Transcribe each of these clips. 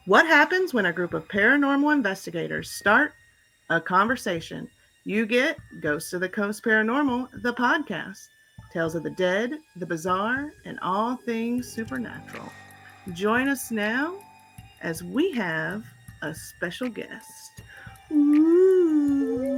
What happens when a group of paranormal investigators start a conversation? You get Ghosts of the Coast Paranormal, the podcast. Tales of the dead, the bizarre, and all things supernatural. Join us now as we have a special guest. Ooh.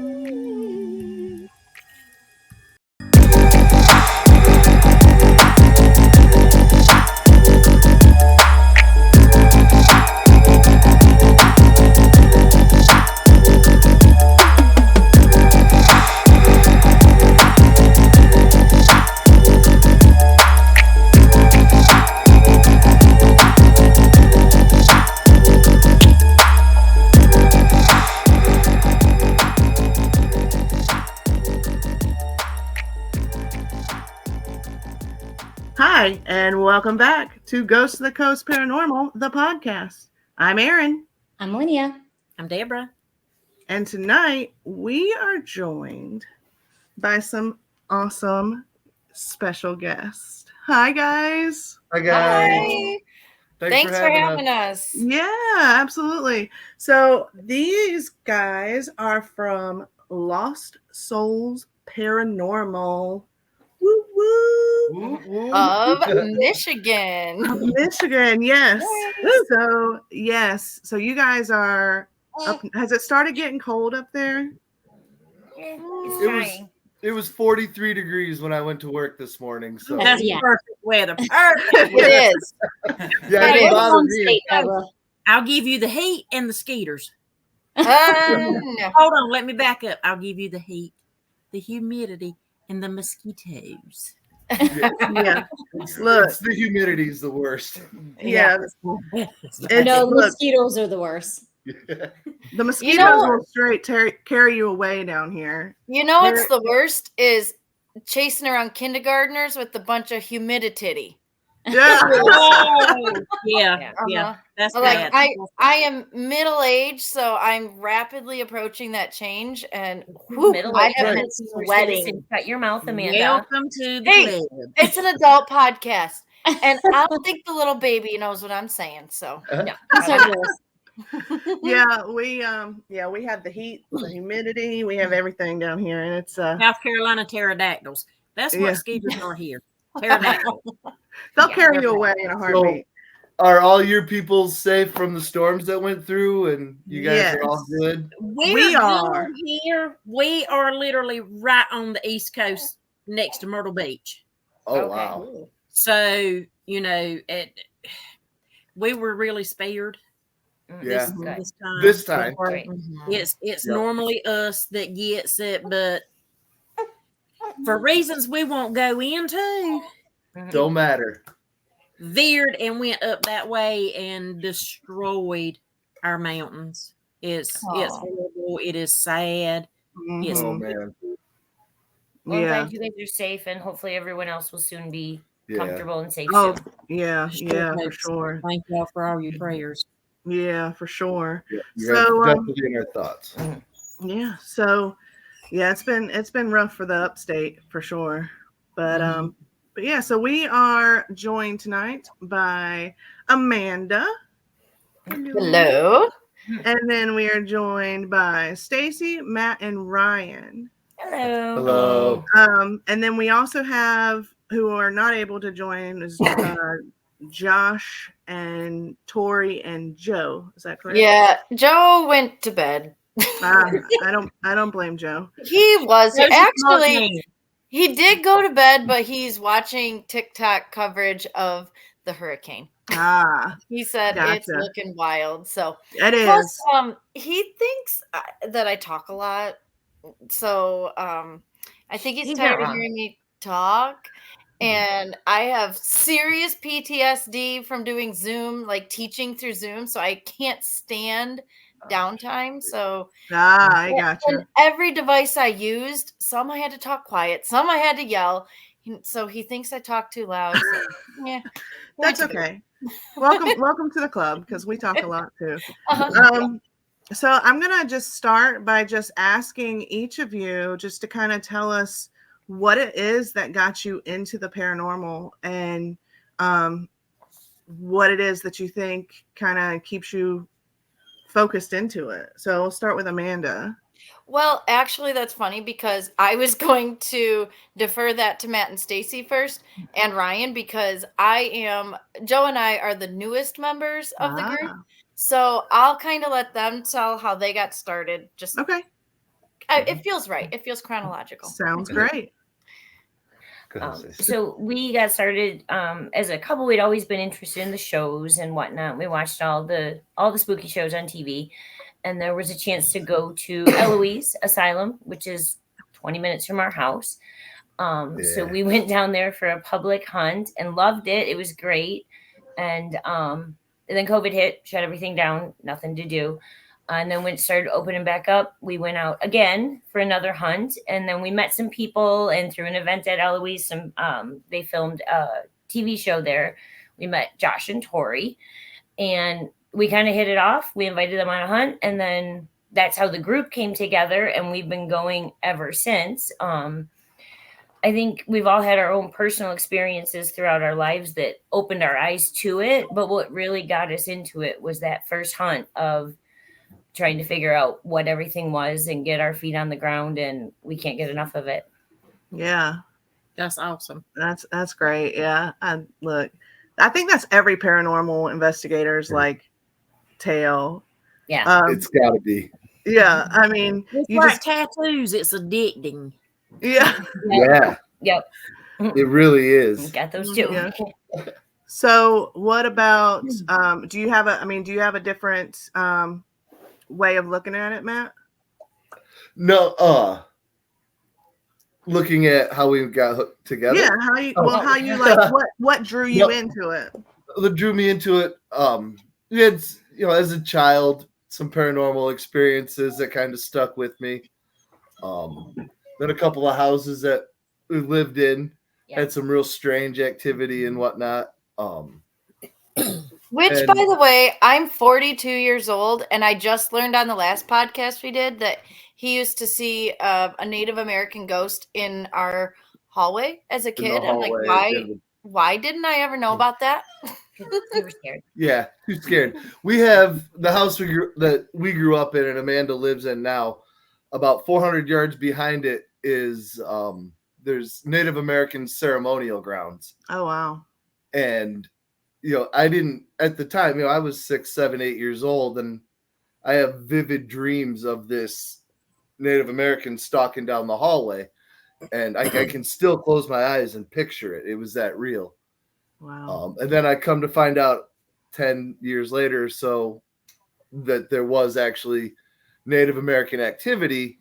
Hi, and welcome back to Ghosts of the Coast Paranormal, the podcast. I'm Erin. I'm Linnea. I'm Deborah. And tonight we are joined by some awesome special guests. Hi, guys. Hi, guys. Hi. Thanks for having us. Yeah, absolutely. So these guys are from Lost Souls Paranormal. Woo woo. Of Michigan. Michigan, yes. So you guys are up. Has it started getting cold up there? It was 43 degrees when I went to work this morning. So That's perfect weather. Perfect. It is. yeah, it bothered me. I'll give you the heat and the skeeters. No. Hold on, let me back up. I'll give you the heat, the humidity, and the mosquitoes. Yeah. Look, It's the humidity is the worst. yeah. No, mosquitoes are the worst. The mosquitoes will straight carry you away down here. You know what's the worst is chasing around kindergartners with a bunch of humidity. Yeah. Yeah. That's Like bad. I am middle aged, so I'm rapidly approaching that change, and I have been sweating. Shut your mouth, Amanda. Welcome to the Hey, club. it's an adult podcast, and I don't think the little baby knows what I'm saying. So No. Yeah, we have the heat, the humidity, we have everything down here, and it's South Carolina pterodactyls. That's what skeeters are here. Pterodactyls. they'll carry you away in a heartbeat. Are all your people safe from the storms that went through, and you guys are all good? We are here. We are literally right on the East Coast next to Myrtle Beach. Oh, wow. So, we were really spared. Yeah. This time. This time. Right. It's normally us that gets it, but for reasons we won't go into, Don't matter. veered and went up that way and destroyed our mountains. It's horrible. It is sad. It's Oh, man. Well, I'm glad you guys are safe, and hopefully everyone else will soon be comfortable and safe Oh, soon. yeah, for sure. Thank y'all for all your prayers. Yeah, for sure. Yeah, you're definitely in our thoughts. Yeah. So it's been rough for the upstate for sure. But yeah, so we are joined tonight by Amanda. hello. And then we are joined by Stacy, Matt, and Ryan. Hello. And then we also have, who are not able to join, is Josh and Tori and Joe. Is that correct? Yeah, Joe went to bed. I don't blame Joe. He was There's actually. smoking. He did go to bed, but he's watching TikTok coverage of the hurricane. He said it's looking wild. So it is. Plus, he thinks that I talk a lot. So I think he's tired of hearing me talk. And I have serious PTSD from doing Zoom, like teaching through Zoom. So I can't stand downtime. So I gotcha. And every device I used, some I had to talk quiet, some I had to yell. So he thinks I talk too loud. So, yeah, that's okay. Welcome to the club, because we talk a lot too. So I'm gonna just start by just asking each of you just to kind of tell us what it is that got you into the paranormal, and what it is that you think kind of keeps you focused into it. So we'll start with Amanda. Well, actually, that's funny because I was going to defer that to Matt and Stacy first and Ryan because Joe and I are the newest members of the group. So I'll kind of let them tell how they got started. Just okay. It feels right. It feels chronological. Sounds great. So we got started as a couple. We'd always been interested in the shows and whatnot. We watched all the spooky shows on TV, and there was a chance to go to Eloise Asylum, which is 20 minutes from our house. So we went down there for a public hunt and loved it. It was great. And then COVID hit, shut everything down, nothing to do. And then when it started opening back up, we went out again for another hunt. And then we met some people, and through an event at Eloise, they filmed a TV show there. We met Josh and Tori, and we kind of hit it off. We invited them on a hunt, and then that's how the group came together, and we've been going ever since. I think we've all had our own personal experiences throughout our lives that opened our eyes to it. But what really got us into it was that first hunt of trying to figure out what everything was and get our feet on the ground, and we can't get enough of it. Yeah. That's awesome. That's great. Yeah. Look, I think that's every paranormal investigator's like tale. Yeah. It's gotta be. Yeah. I mean, It's like tattoos. It's addicting. Yeah. Yeah. Yep. It really is. Got those too. Yeah. So what about, do you have a different, way of looking at it, Matt? No, looking at how we got hooked together. Yeah, how you like what drew you into it? What drew me into it, we had, as a child, some paranormal experiences that kind of stuck with me. Then a couple of houses that we lived in had some real strange activity and whatnot. Which, by the way, I'm 42 years old, and I just learned on the last podcast we did that he used to see a Native American ghost in our hallway as a kid. I'm like, why didn't I ever know about that? You were scared. Yeah, too scared. We have the house that we grew up in and Amanda lives in now. About 400 yards behind it is there's Native American ceremonial grounds. Oh wow! And I didn't at the time. I was 6, 7, 8 years old, and I have vivid dreams of this Native American stalking down the hallway, and I can still close my eyes and picture it. It was that real. Wow. And then I come to find out 10 years later or so that there was actually Native American activity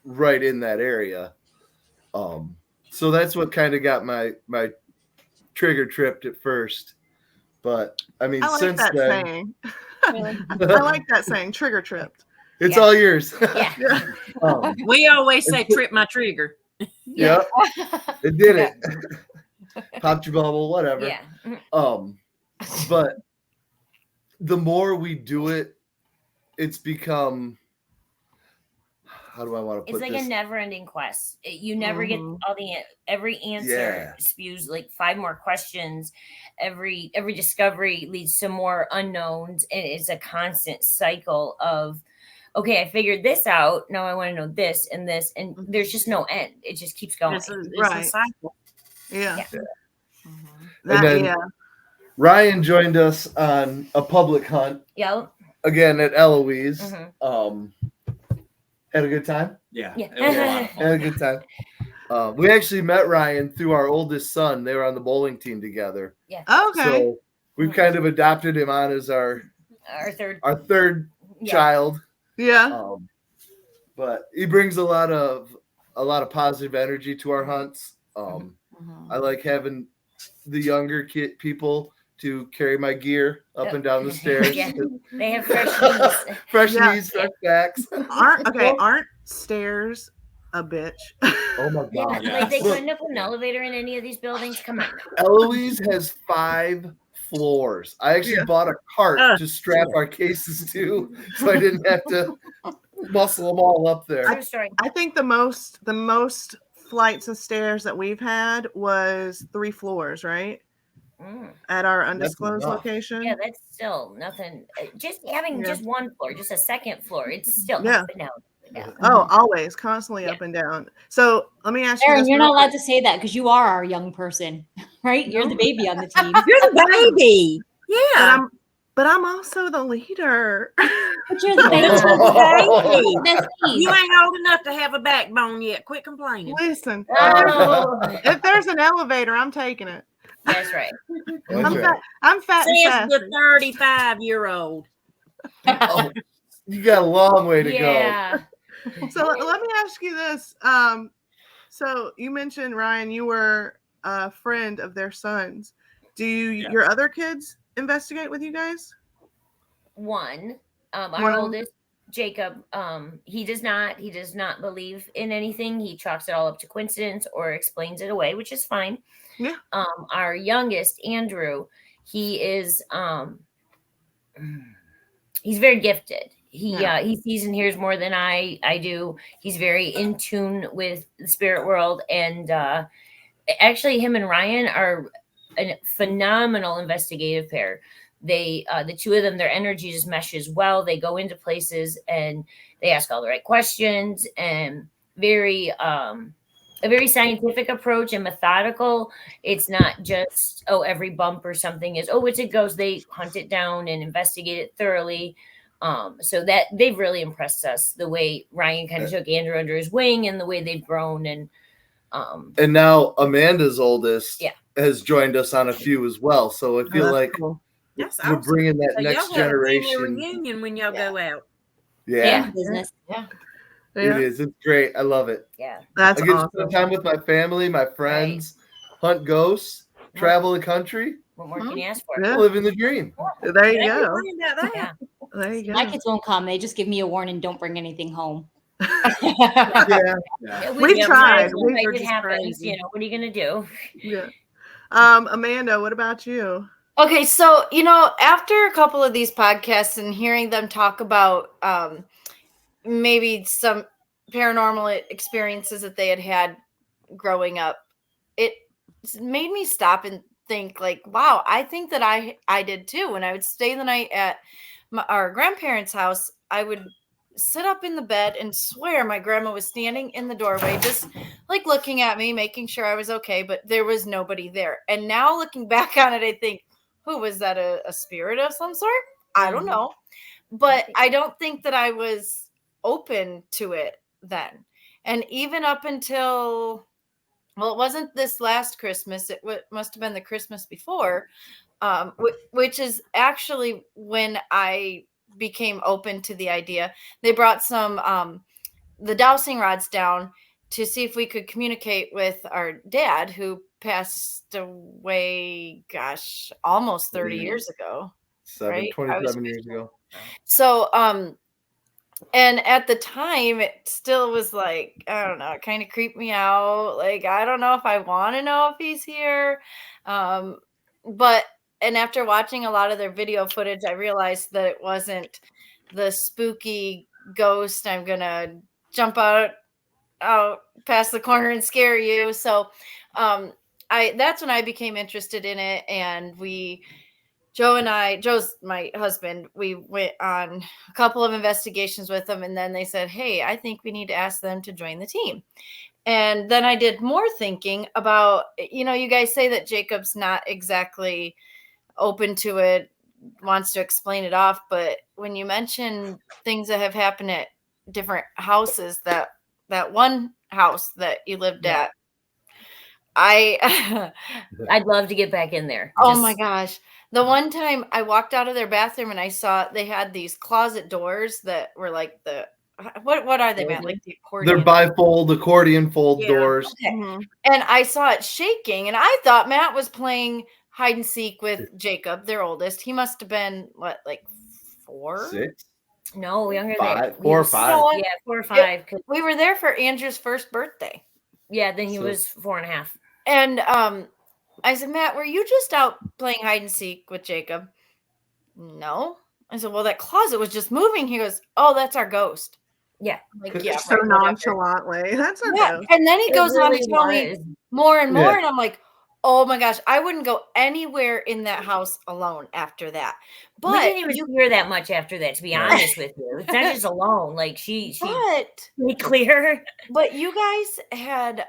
right in that area. So that's what kind of got my trigger tripped at first. But I mean, I like since that then, saying. I like that saying, trigger tripped. It's all yours. Yeah. We always say trip my trigger. Yeah. It did it. Popped your bubble, whatever. Yeah. But the more we do it, it's become, how do I want to put this? It's like a never-ending quest. You never get every answer spews like 5 more questions. Every discovery leads to more unknowns, and it's a constant cycle of, okay, I figured this out. Now I want to know this, and there's just no end. It just keeps going. It's a cycle. Yeah. And then Ryan joined us on a public hunt. Yep. Again at Eloise. Had a good time? Yeah. Had a good time. We actually met Ryan through our oldest son. They were on the bowling team together. Yeah. Okay. So we've kind of adopted him on as our third child. Yeah. But he brings a lot of positive energy to our hunts. I like having the younger people to carry my gear up and down the stairs. Yeah. They have fresh knees. Fresh knees, fresh backs. Aren't stairs a bitch? Oh my god! Like they couldn't have put an elevator in any of these buildings. Come on. Eloise has 5 floors. I actually bought a cart to strap our cases to, so I didn't have to muscle them all up there. I think the most flights of stairs that we've had was 3 floors, right? at our undisclosed location. Yeah, that's still nothing. Just having just one floor, just a second floor, it's still up and down. Yeah. Oh, always, constantly up and down. So let me ask you Aaron, this. you're not allowed to say that because you are our young person, right? You're the baby on the team. You're the baby. Yeah. But I'm also the leader. But you're the baby. You ain't old enough to have a backbone yet. Quit complaining. Listen, Oh. if there's an elevator, I'm taking it. That's right. I'm fat and Says sassy. the 35-year-old. Oh, you got a long way to Yeah. So let me ask you this. So you mentioned, Ryan, you were a friend of their son's. Do your other kids investigate with you guys? One. Our oldest, Jacob, he does not believe in anything. He chalks it all up to coincidence or explains it away, which is fine. Yeah. Our youngest, Andrew, he is he's very gifted. He sees and hears more than I do. He's very in tune with the spirit world, and actually him and Ryan are a phenomenal investigative pair. They the two of them, their energy just meshes well. They go into places and they ask all the right questions, and a very scientific approach and methodical. It's not just, every bump or something is, it's a ghost. They hunt it down and investigate it thoroughly. So that they've really impressed us, the way Ryan kind of took Andrew under his wing and the way they've grown. And now Amanda's oldest has joined us on a few as well. So I feel like cool. That's we're awesome. bringing that So next y'all have a family generation. reunion when y'all go out. Yeah. Business. Yeah. It is. It's great. I love it. Yeah. That's I get awesome. to spend time with my family, my friends, hunt ghosts, travel the country, What more can you ask for? Yeah. living the dream. There you go. Find out that. There you go. My kids won't come. They just give me a warning. Don't bring anything home. Yeah. We've tried. It We're just happens. crazy. What are you gonna do? Yeah. Amanda, what about you? Okay, so after a couple of these podcasts and hearing them talk about maybe some paranormal experiences that they had growing up, it made me stop and think, like, wow, I think that I did too. When I would stay the night at our grandparents' house, I would sit up in the bed and swear my grandma was standing in the doorway, just like looking at me, making sure I was okay, but there was nobody there. And now looking back on it, I think, who was that? A spirit of some sort? I don't know. But I don't think that I was open to it then. And even up until, it wasn't this last Christmas. It must have been the Christmas before, which is actually when I became open to the idea. They brought some the dowsing rods down to see if we could communicate with our dad, who passed away, almost 30 years ago. 27 years ago. So and at the time it still was like, I don't know, it kind of creeped me out. Like, I don't know if I want to know if he's here. But after watching a lot of their video footage, I realized that it wasn't the spooky ghost, I'm gonna jump out past the corner and scare you. So that's when I became interested in it. And Joe's my husband, we went on a couple of investigations with them, and then they said, hey, I think we need to ask them to join the team. And then I did more thinking about, you guys say that Jacob's not exactly open to it, wants to explain it off, but when you mention things that have happened at different houses, that one house that you lived at, I'd love to get back in there. Oh my gosh. The one time I walked out of their bathroom and I saw they had these closet doors that were like what are they, Matt? Like the accordion? They're bifold accordion fold doors. Okay. Mm-hmm. And I saw it shaking, and I thought Matt was playing hide and seek with Jacob, their oldest. He must have been like 4? 6? No, younger than 4 or 5. Yeah, 4 or 5. We were there for Andrew's first birthday. Yeah, then he was 4.5. And I said, Matt, were you just out playing hide and seek with Jacob? No. I said, well, that closet was just moving. He goes, oh, that's our ghost. Yeah. Like, yeah. So nonchalantly. That's our ghost. And then he goes on to tell me more and more. And I'm like, Oh my gosh, I wouldn't go anywhere in that house alone after that. We But didn't even see her that much after that, to be honest with you. It's not just alone. Like she made clear. But you guys had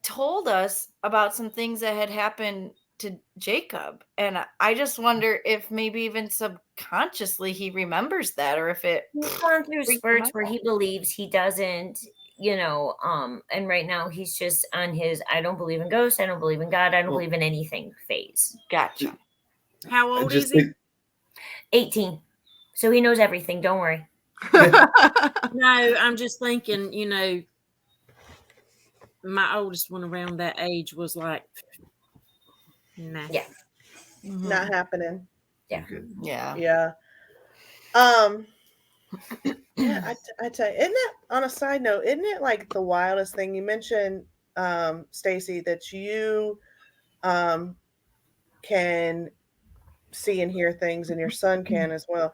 told us about some things that had happened to Jacob, and I just wonder if maybe even subconsciously he remembers that, or if it He's gone through freaked him spurts out. where he believes he doesn't, and right now he's just on his I don't believe in ghosts, I don't believe in God, I don't believe in anything phase. Gotcha. How old is he? 18. So he knows everything, don't worry. No, I'm just thinking, my oldest one around that age was like, nah. Yeah. Not happening. Yeah. Yeah. Yeah. Yeah, I tell you, isn't it, on a side note, isn't it like the wildest thing? You mentioned, Stacy, that you can see and hear things, and your son can as well.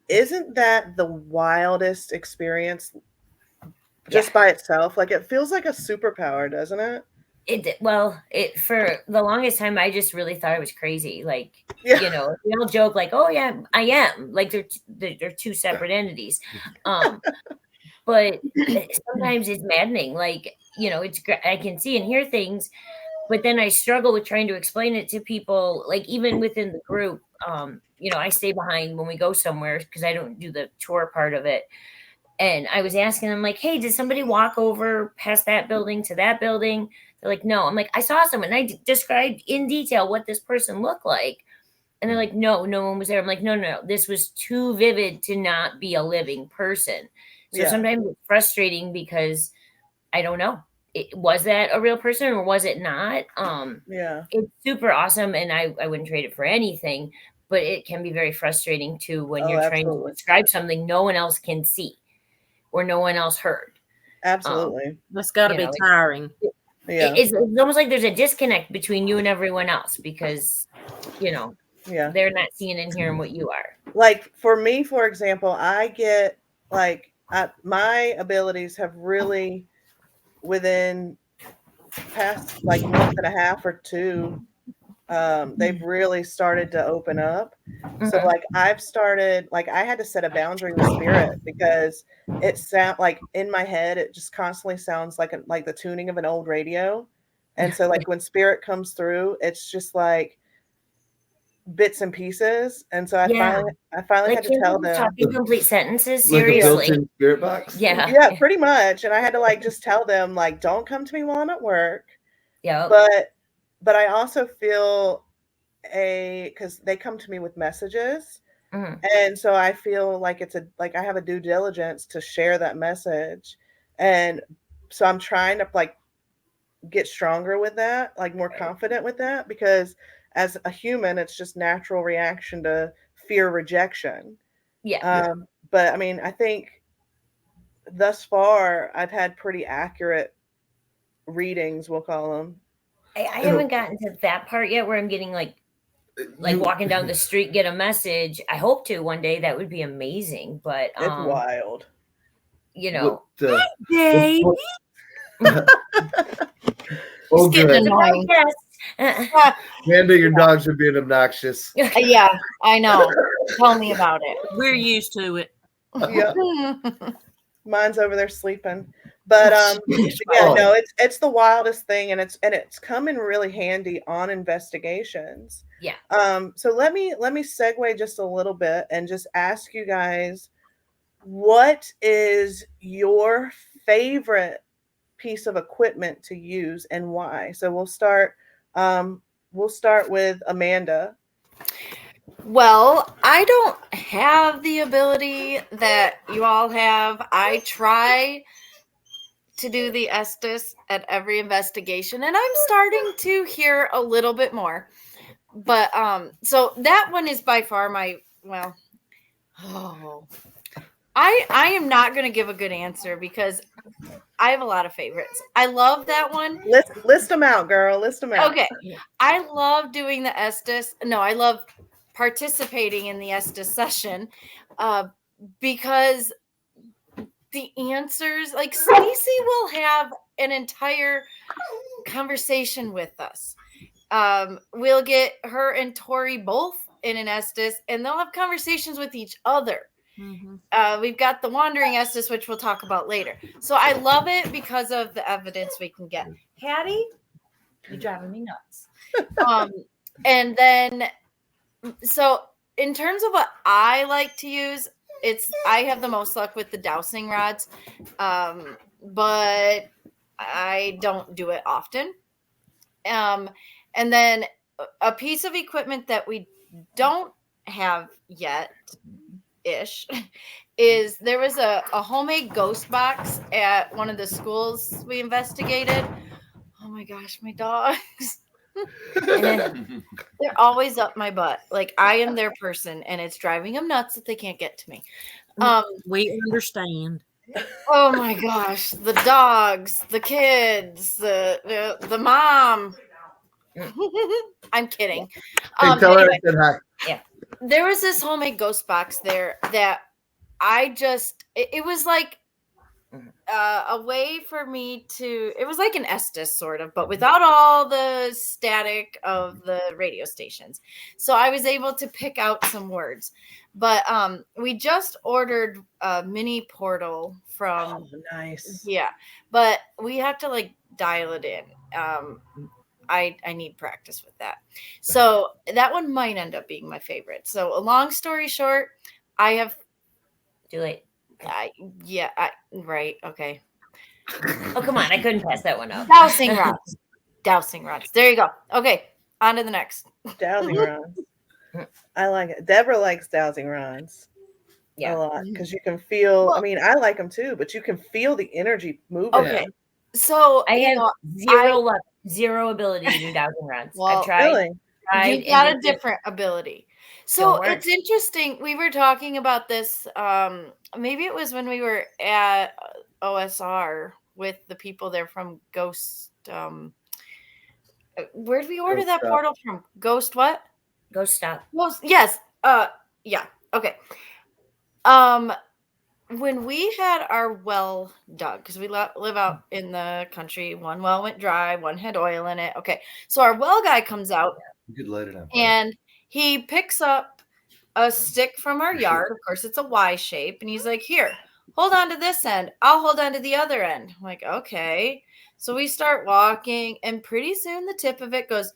Isn't that the wildest experience just by itself? Like, it feels like a superpower, doesn't it? It for the longest time I just really thought it was crazy. Like, Yeah. we all joke like, oh yeah, I am. Like they're two separate entities. But sometimes it's maddening. Like, it's I can see and hear things, but then I struggle with trying to explain it to people, like even within the group. I stay behind when we go somewhere because I don't do the tour part of it. And I was asking them, like, hey, did somebody walk over past that building to that building? They're like, no. I'm like, I saw someone. I described in detail what this person looked like. And they're like, no one was there. I'm like, no. This was too vivid to not be a living person. So sometimes it's frustrating because I don't know. Was that a real person or was it not? It's super awesome. And I wouldn't trade it for anything. But it can be very frustrating too when you're trying to describe something no one else can see or no one else heard. Absolutely. That's got to be tiring. It's almost like there's a disconnect between you and everyone else because, they're not seeing and hearing what you are. Like for me, for example, I get like my abilities have really within past like month and a half or two, they've really started to open up. So like I've started, like I had to set a boundary with spirit because it sound like in my head it just constantly sounds like the tuning of an old radio. And so like when spirit comes through, it's just like bits and pieces. And so I finally had to tell them talking complete sentences. Seriously. Seriously. Like a built-in spirit box? Yeah, pretty much. And I had to like just tell them like, don't come to me while I'm at work. Yeah. But I also feel because they come to me with messages. And so I feel like I have a due diligence to share that message. And so I'm trying to like get stronger with that, like more confident with that, because as a human, it's just natural reaction to fear rejection. Yeah. But I mean, I think thus far I've had pretty accurate readings, we'll call them. I haven't gotten to that part yet where I'm getting like walking down the street, get a message. I hope to one day. That would be amazing. But it's wild. Baby. Oh, good. Yes. Amanda, your dogs are being obnoxious. Yeah, I know. Tell me about it. We're used to it. Yeah. Mine's over there sleeping. But no, it's the wildest thing, and it's come in really handy on investigations. Yeah. So let me segue just a little bit and just ask you guys, what is your favorite piece of equipment to use and why? So we'll start with Amanda. Well, I don't have the ability that you all have. I try to do the Estes at every investigation, and I'm starting to hear a little bit more. But so that one is by far I am not going to give a good answer because I have a lot of favorites. I love that one. List them out, girl. List them out. Okay. I love doing the Estes. No, I love participating in the Estes session because the answers, like Stacey will have an entire conversation with us. We'll get her and Tori both in an Estes, and they'll have conversations with each other. We've got the wandering Estes, which we'll talk about later. So I love it because of the evidence we can get. Hattie, you're driving me nuts. And then, so in terms of what I like to use, I have the most luck with the dowsing rods, but I don't do it often. And then a piece of equipment that we don't have yet is there was a homemade ghost box at one of the schools we investigated. Oh my gosh, my dogs. They're always up my butt. Like I am their person, and it's driving them nuts that they can't get to me. We understand. Oh my gosh, the dogs, the kids, the mom. I'm kidding. Hey, tell her I Anyway, said hi. Yeah. there was this homemade ghost box there that I just it was like a way for me to, it was like an Estes sort of, but without all the static of the radio stations. So I was able to pick out some words. But we just ordered a mini portal from Nice. yeah, but we have to like dial it in. I need practice with that. So that one might end up being my favorite. So a long story short, I have Too late. right. Okay. Oh, come on. I couldn't pass that one up. Dowsing rods. Dowsing rods. There you go. Okay. On to the next. Dowsing rods. I like it. Deborah likes dowsing rods a lot because you can feel. I mean, I like them too, but you can feel the energy moving. Okay. So I have zero ability to do dowsing rods. Well, I've tried. Really? You got a different ability. So it's interesting. We were talking about this. Maybe it was when we were at OSR with the people there from Ghost. Where did we order that portal from? Ghost what? Ghost Stop. Ghost. Yes. Yeah. Okay. When we had our well dug, because we live out in the country, one well went dry, one had oil in it. Okay. So our well guy comes out. You could light it on fire. And he picks up a stick from our yard. Of course, it's a Y shape. And he's like, here, hold on to this end. I'll hold on to the other end. I'm like, okay. So we start walking, and pretty soon the tip of it goes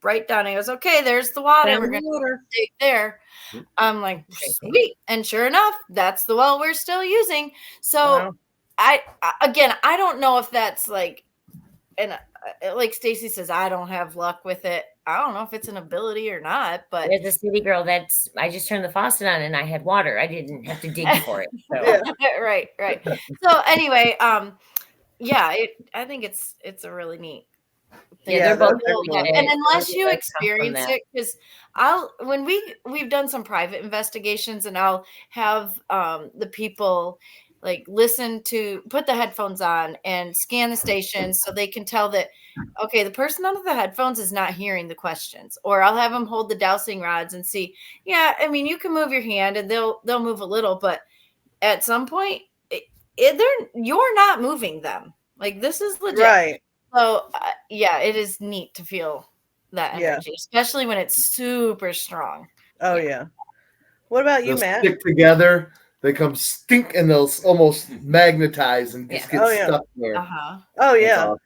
right down. He goes, okay, there's the water. We're going to dig there. I'm like, sweet. And sure enough, that's the well we're still using. So I don't know if that's like, and like Stacy says, I don't have luck with it. I don't know if it's an ability or not, but as a city girl, I just turned the faucet on and I had water. I didn't have to dig for it. So. Right. So anyway, I think it's a really neat thing. Yeah, they're both cool. And unless you experience it, because when we've done some private investigations, and I'll have the people like put the headphones on and scan the stations so they can tell that, okay, the person under the headphones is not hearing the questions. Or I'll have them hold the dowsing rods and see, I mean, you can move your hand and they'll move a little, but at some point you're not moving them. Like, this is legit. Right. So it is neat to feel that energy, especially when it's super strong. Oh yeah. What about you, Matt? Stick together. They come stink, and they'll almost magnetize and just get stuck there. Oh yeah. Awesome.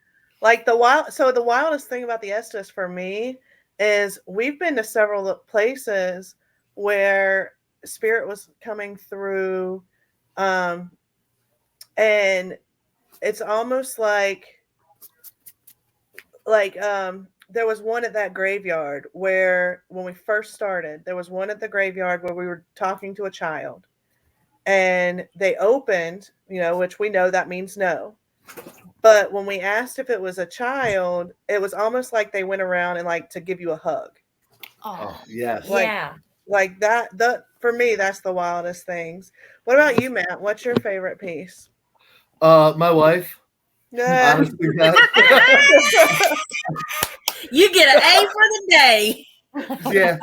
Like the wildest thing about the Estes for me is we've been to several places where spirit was coming through, and it's almost like there was one at that graveyard where when we first started, there was one at the graveyard where we were talking to a child. And they opened, which we know that means no. But when we asked if it was a child, it was almost like they went around and like to give you a hug. Oh yes. Like that. For me, that's the wildest things. What about you, Matt? What's your favorite piece? My wife. Honestly, you get an A for the day. Yeah.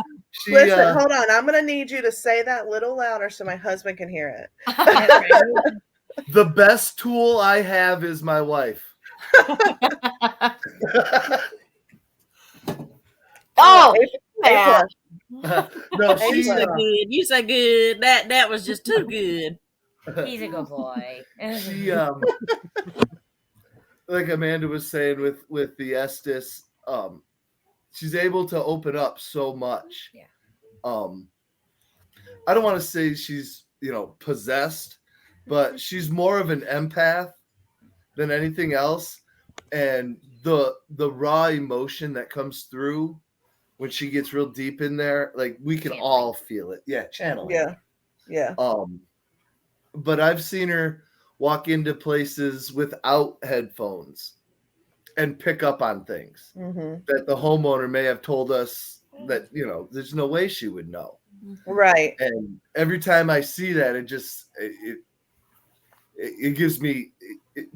Listen, hold on. I'm going to need you to say that a little louder so my husband can hear it. The best tool I have is my wife. Oh, A yeah. plus. No, Hey, You she, so good. You so good. That was just too good. He's a good boy. she like Amanda was saying with the Estes, she's able to open up so much. Yeah. I don't want to say she's, possessed, but she's more of an empath than anything else. And the raw emotion that comes through when she gets real deep in there, like we can Channeling. all feel it. Yeah, channeling. Yeah. But I've seen her walk into places without headphones and pick up on things that the homeowner may have told us that, there's no way she would know. Right. And every time I see that, it gives me,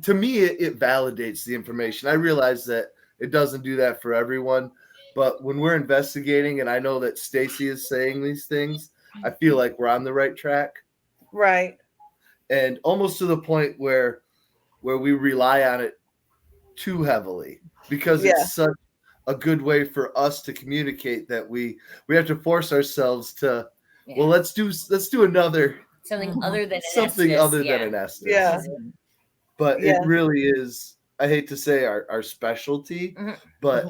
to me, it validates the information. I realize that it doesn't do that for everyone, but when we're investigating and I know that Stacy is saying these things, I feel like we're on the right track. Right. And almost to the point where we rely on it too heavily because it's such a good way for us to communicate that we have to force ourselves to, well, let's do another Something other than something Estes, other than an Estes. Yeah. But it really is, I hate to say our specialty, but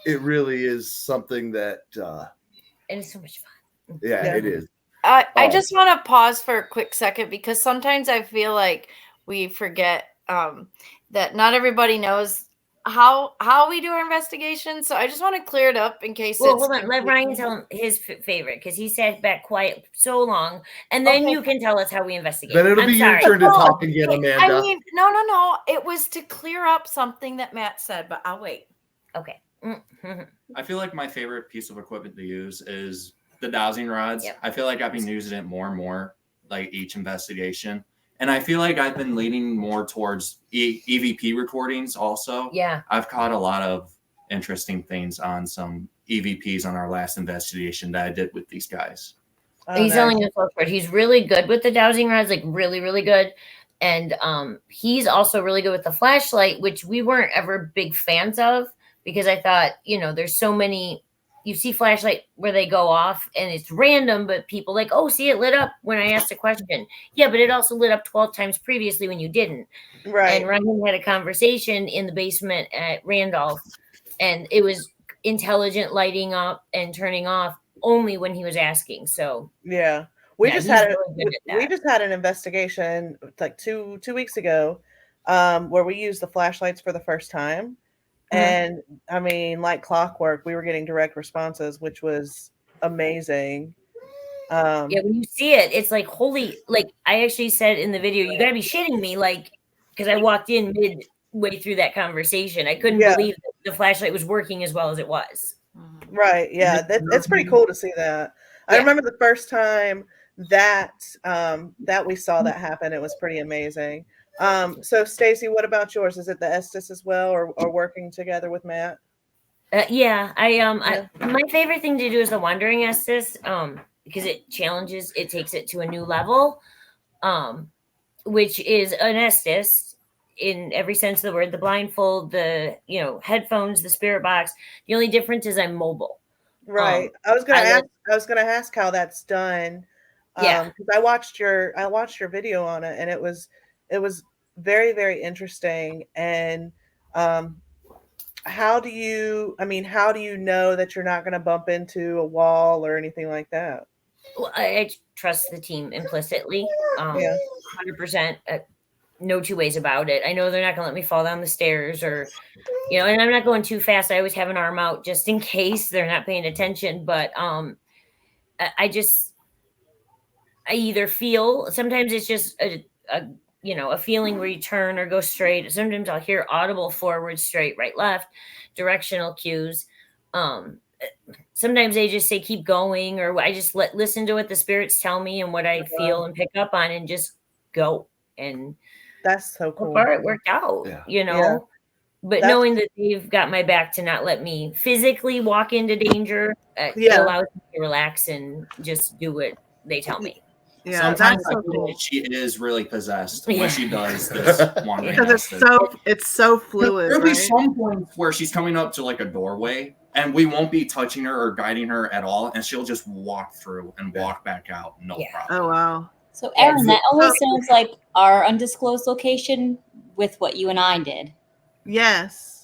it really is something that and it's so much fun. Yeah, it is. I just want to pause for a quick second because sometimes I feel like we forget that not everybody knows how we do our investigations. So I just want to clear it up in case. Well, hold on. Let Ryan tell him his favorite because he sat back quiet so long, and then you can tell us how we investigate. Then it'll be your turn to talk again, Amanda. I mean, no. It was to clear up something that Matt said, but I'll wait. Okay. I feel like my favorite piece of equipment to use is the dowsing rods. Yep. I feel like I've been using it more and more, like each investigation. And I feel like I've been leaning more towards EVP recordings also. Yeah. I've caught a lot of interesting things on some EVPs on our last investigation that I did with these guys. He's telling us he's really good with the dowsing rods, like really, really good. And he's also really good with the flashlight, which we weren't ever big fans of because I thought, there's so many. You see flashlight where they go off and it's random, but people like, oh, see, it lit up when I asked a question. Yeah, but it also lit up 12 times previously when you didn't. Right. And Ryan had a conversation in the basement at Randolph, and it was intelligent lighting up and turning off only when he was asking. So yeah, we just had we just had an investigation like two weeks ago, where we used the flashlights for the first time. And I mean, like clockwork, we were getting direct responses, which was amazing. Yeah, when you see it, it's like, holy, like I actually said in the video, you gotta be shitting me. Like, because I walked in midway through that conversation. I couldn't believe that the flashlight was working as well as it was. Right. Yeah. It's pretty cool to see that. I remember the first time that we saw that happen. It was pretty amazing. So Stacy, what about yours? Is it the Estes as well, or working together with Matt? Yeah, my favorite thing to do is the Wandering Estes, because it takes it to a new level, which is an Estes in every sense of the word. The blindfold, the headphones, the spirit box. The only difference is I'm mobile. Right. I was gonna ask how that's done. Because I watched your video on it, and it was very, very interesting. And how do you know that you're not going to bump into a wall or anything like that? Well, I trust the team implicitly. 100%. No two ways about it. I know they're not going to let me fall down the stairs or, and I'm not going too fast. I always have an arm out just in case they're not paying attention. But I either feel, sometimes it's just a feeling where you turn or go straight. Sometimes I'll hear audible forward, straight, right, left, directional cues. Sometimes they just say, keep going, or I just listen to what the spirits tell me and what I feel and pick up on and just go. And that's so cool. So far it worked out, but knowing that they've got my back to not let me physically walk into danger, it allows me to relax and just do what they tell me. Yeah, Sometimes that's I so feel cool. like she is really possessed Yeah. when she does this wandering Because acid. it's so fluid, There'll be right? some points where she's coming up to like a doorway and we won't be touching her or guiding her at all, and she'll just walk through and walk back out, no Yeah. problem. Oh wow. So, Erin, that almost So- sounds like our undisclosed location with what you and I did. Yes.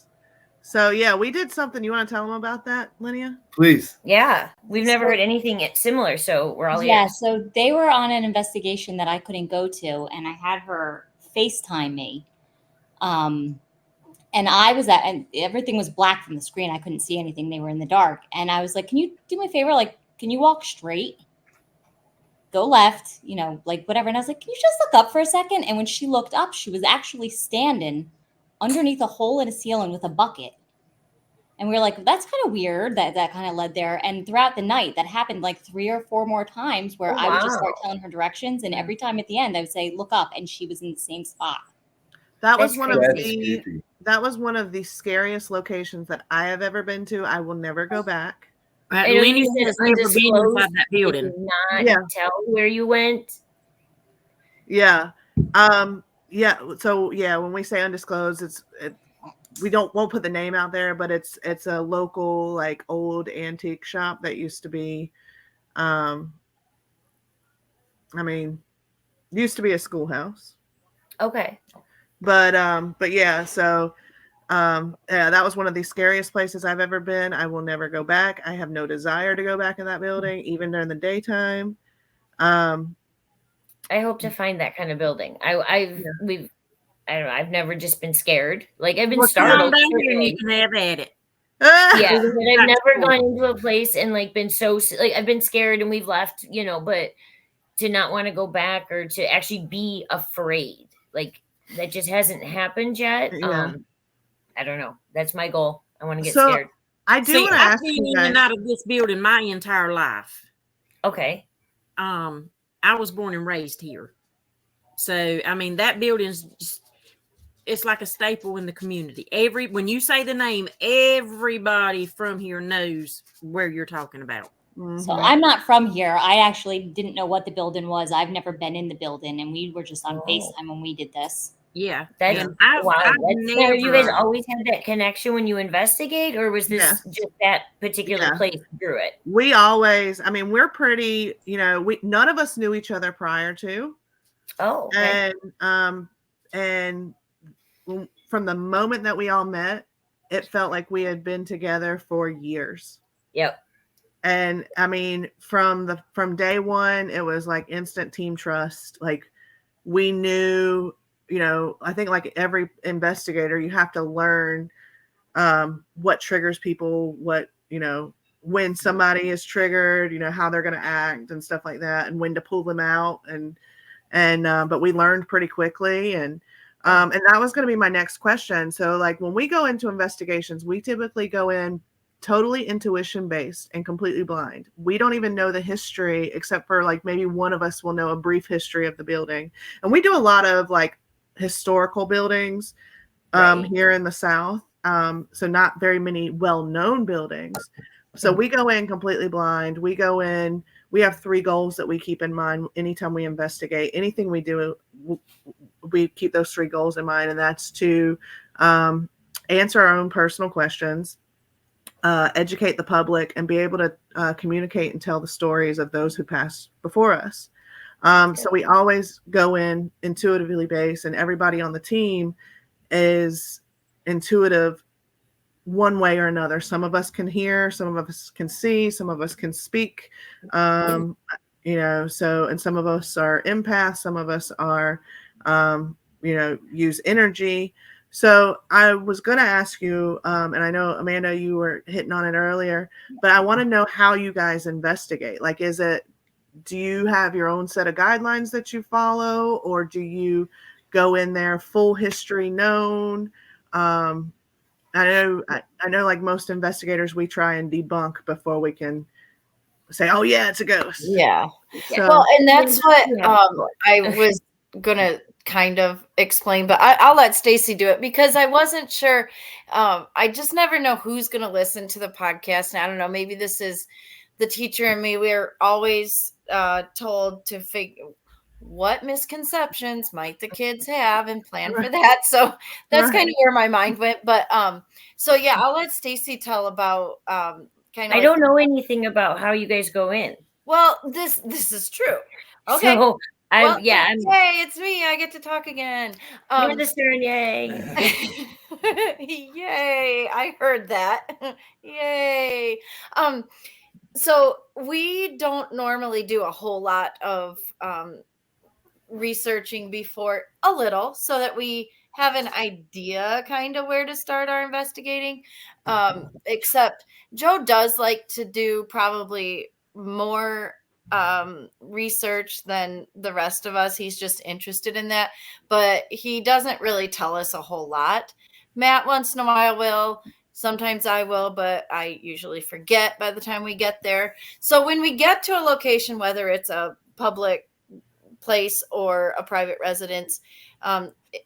So yeah, we did something. You want to tell them about that, Linnea? Please. Yeah, we've never So- heard anything similar, so we're all Yeah, ears. so they were on an investigation that I couldn't go to, and I had her FaceTime me. And I was at, and everything was black from the screen. I couldn't see anything. They were in the dark. And I was like, can you do me a favor? Like, can you walk straight? Go left, like whatever. And I was like, can you just look up for a second? And when she looked up, she was actually standing underneath a hole in a ceiling with a bucket. And we were like, that's kind of weird that kind of led there. And throughout the night, that happened like 3 or 4 more times where I would just start telling her directions. And every time at the end, I would say, look up. And she was in the same spot. That was That's one of crazy. that was one of the scariest locations that I have ever been to. I will never go back. I know Lenny you said has never been undisclosed. inside that Did building. you not Yeah. tell where you went? Yeah. Yeah. So yeah, when we say undisclosed, we won't put the name out there, but it's a local like old antique shop that used to be, used to be a schoolhouse. Okay. But yeah, so yeah, that was one of the scariest places I've ever been. I will never go back. I have no desire to go back in that building, even during the daytime. I hope to find that kind of building. I don't know. I've never just been scared. Like I've been Well, come startled. on down here and certainly. you can have at it. Yeah, but I've That's never cool. gone into a place and like been so like I've been scared and we've left, but to not want to go back or to actually be afraid, like that just hasn't happened yet. Yeah. I don't know. That's my goal. I want to get So, scared. I do See, want to I've ask been you in and guys. out of this building my entire life. Okay. I was born and raised here. So, I mean, that building's just, it's like a staple in the community. When you say the name, everybody from here knows where you're talking about. So I'm not from here. I actually didn't know what the building was. I've never been in the building, and we were just on FaceTime when we did this. Yeah. That's And I've So you guys never, always had that connection when you investigate, or was this Yes. just that particular Yeah. place through it? We always, we're pretty, none of us knew each other prior to. Oh, okay. And from the moment that we all met, it felt like we had been together for years. Yep. And from day one, it was like instant team trust. Like we knew, I think like every investigator, you have to learn what triggers people, when somebody is triggered, how they're going to act and stuff like that, and when to pull them out. But we learned pretty quickly. And that was going to be my next question. So like when we go into investigations, we typically go in totally intuition based and completely blind. We don't even know the history, except for like maybe one of us will know a brief history of the building. And we do a lot of like historical buildings here in the South. So not very many well-known buildings. So we go in completely blind. We go in, we have 3 goals that we keep in mind anytime we investigate. Anything we do, we keep those 3 goals in mind, and that's to answer our own personal questions, educate the public, and be able to communicate and tell the stories of those who passed before us. So we always go in intuitively based, and everybody on the team is intuitive one way or another. Some of us can hear, some of us can see, some of us can speak, and some of us are empaths, some of us are, use energy. So I was going to ask you, and I know, Amanda, you were hitting on it earlier, but I want to know how you guys investigate. Like, do you have your own set of guidelines that you follow, or do you go in there full history known? I know like most investigators, we try and debunk before we can say, oh yeah, it's a ghost. Yeah. So, Well, and that's what I was going to kind of explain, but I'll let Stacy do it because I wasn't sure. I just never know who's going to listen to the podcast. And I don't know, maybe this is the teacher and me. We're always told to figure what misconceptions might the kids have and plan for that. So that's kind of where my mind went. But so yeah, I'll let Stacy tell about kind of. I don't know anything about how you guys go in. Well, this is true. Okay. So Well, yay, it's me. I get to talk again. Stern, yay. Yay. I heard that. Yay. So we don't normally do a whole lot of researching before, a little, so that we have an idea kind of where to start our investigating. Except Joe does like to do probably more research than the rest of us. He's just interested in that, but he doesn't really tell us a whole lot. Matt once in a while will. Sometimes I will, but I usually forget by the time we get there. So when we get to a location, whether it's a public place or a private residence,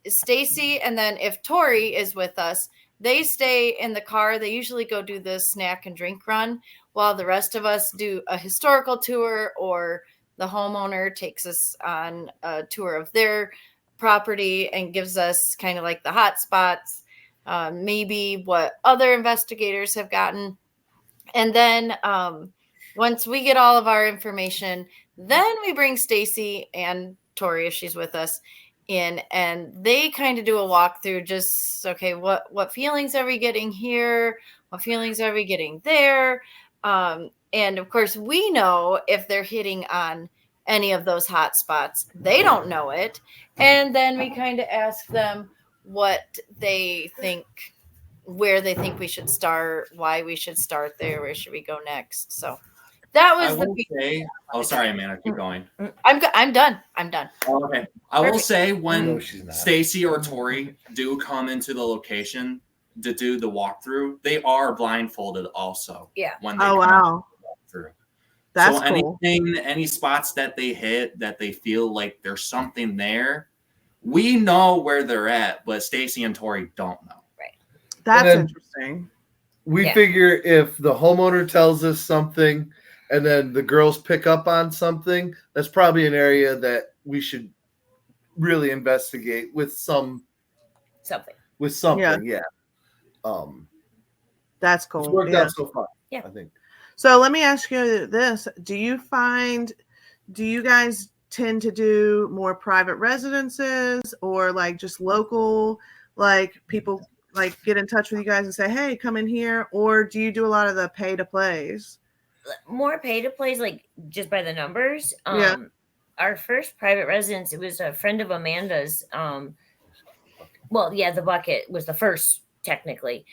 Stacy and then if Tori is with us, they stay in the car. They usually go do the snack and drink run while the rest of us do a historical tour, or the homeowner takes us on a tour of their property and gives us kind of like the hot spots, maybe what other investigators have gotten. And then once we get all of our information, then we bring Stacy and Tori, if she's with us, in, and they kind of do a walkthrough. Just, okay, what feelings are we getting here? What feelings are we getting there? And of course, we know if they're hitting on any of those hot spots. They don't know it. And then we kind of ask them what they think, where they think we should start, why we should start there, where should we go next. So that was sorry, Amanda, keep going. I'm done. Oh, okay. I will say when No, she's not. Stacy or Tori do come into the location to do the walkthrough, they are blindfolded also. Yeah. When they Oh, come wow. through. That's so cool. any spots that they hit that they feel like there's something there, we know where they're at, but Stacy and Tori don't know. Right. That's then- interesting. We Yeah. figure if the homeowner tells us something and then the girls pick up on something, that's probably an area that we should really investigate with something. Yeah. That's It's cool. worked Yeah. out so far. Yeah. I think. So let me ask you this. Do you guys tend to do more private residences, or like just local, like people like get in touch with you guys and say, hey, come in here? Or do you do a lot of the pay to plays? More pay to plays, like just by the numbers. Yeah. Our first private residence, it was a friend of Amanda's. The Bucket was the first, technically.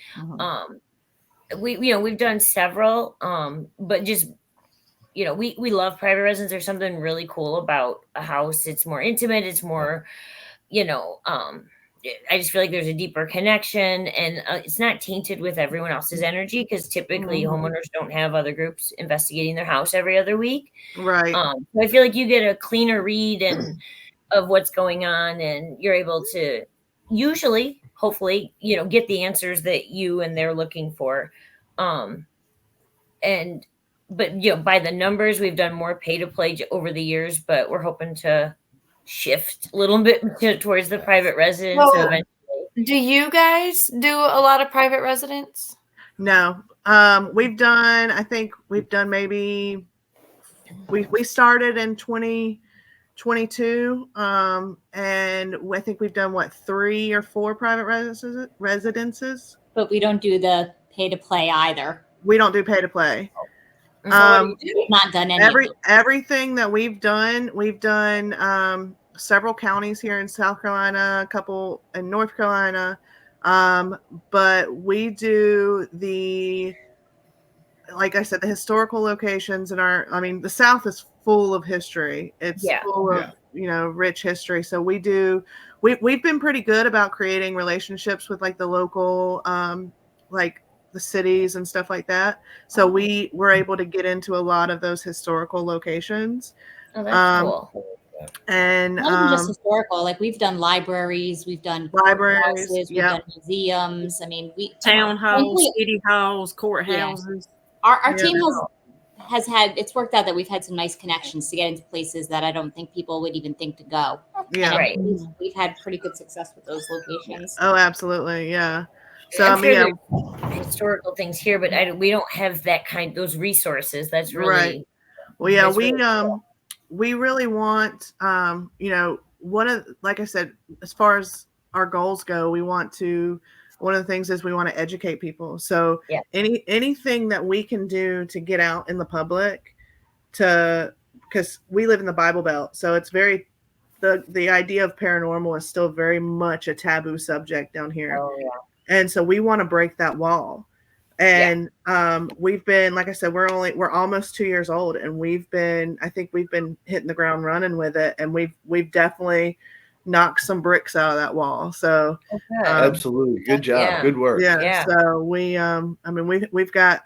We've done several, but just, we love private residence. There's something really cool about a house. It's more intimate. It's more, I just feel like there's a deeper connection, and it's not tainted with everyone else's energy, because typically homeowners don't have other groups investigating their house every other week. Right. So I feel like you get a cleaner read of what's going on, and you're able to usually, hopefully, get the answers that you and they're looking for. But by the numbers, we've done more pay to play over the years, but we're hoping to shift a little bit towards the private residence. So, do you guys do a lot of private residence? No. We've done maybe, we started in 2022, and I think we've done 3 or 4 private residences. But we don't do the pay to play either. We don't do pay to play. So what do you do? Not done any. Everything that we've done several counties here in South Carolina, a couple in North Carolina, but we do like I said, the historical locations in the South is full of history. It's full of rich history. So we've been pretty good about creating relationships with like the local like the cities and stuff like that. So we were able to get into a lot of those historical locations. Oh, that's cool. And not even just historical, like we've done libraries, we've done libraries, we've done museums. I mean, town halls, city halls, courthouses. Our team has it's worked out that we've had some nice connections to get into places that I don't think people would even think to go. Yeah. Right. We've had pretty good success with those locations. Oh, absolutely. Yeah. So I'm sure yeah, there's historical things here, but we don't have those resources. That's really right. Well, yeah, that's really cool. we really want, like I said, as far as our goals go, one of the things is we want to educate people. So Yeah. anything that we can do to get out in the public because we live in the Bible Belt. So it's the idea of paranormal is still very much a taboo subject down here. Oh, yeah. And so we want to break that wall. And we've been, like I said, we're almost 2 years old, and I think we've been hitting the ground running with it, and we've definitely knocked some bricks out of that wall. So absolutely, good job, Yeah. good work. yeah. So we've got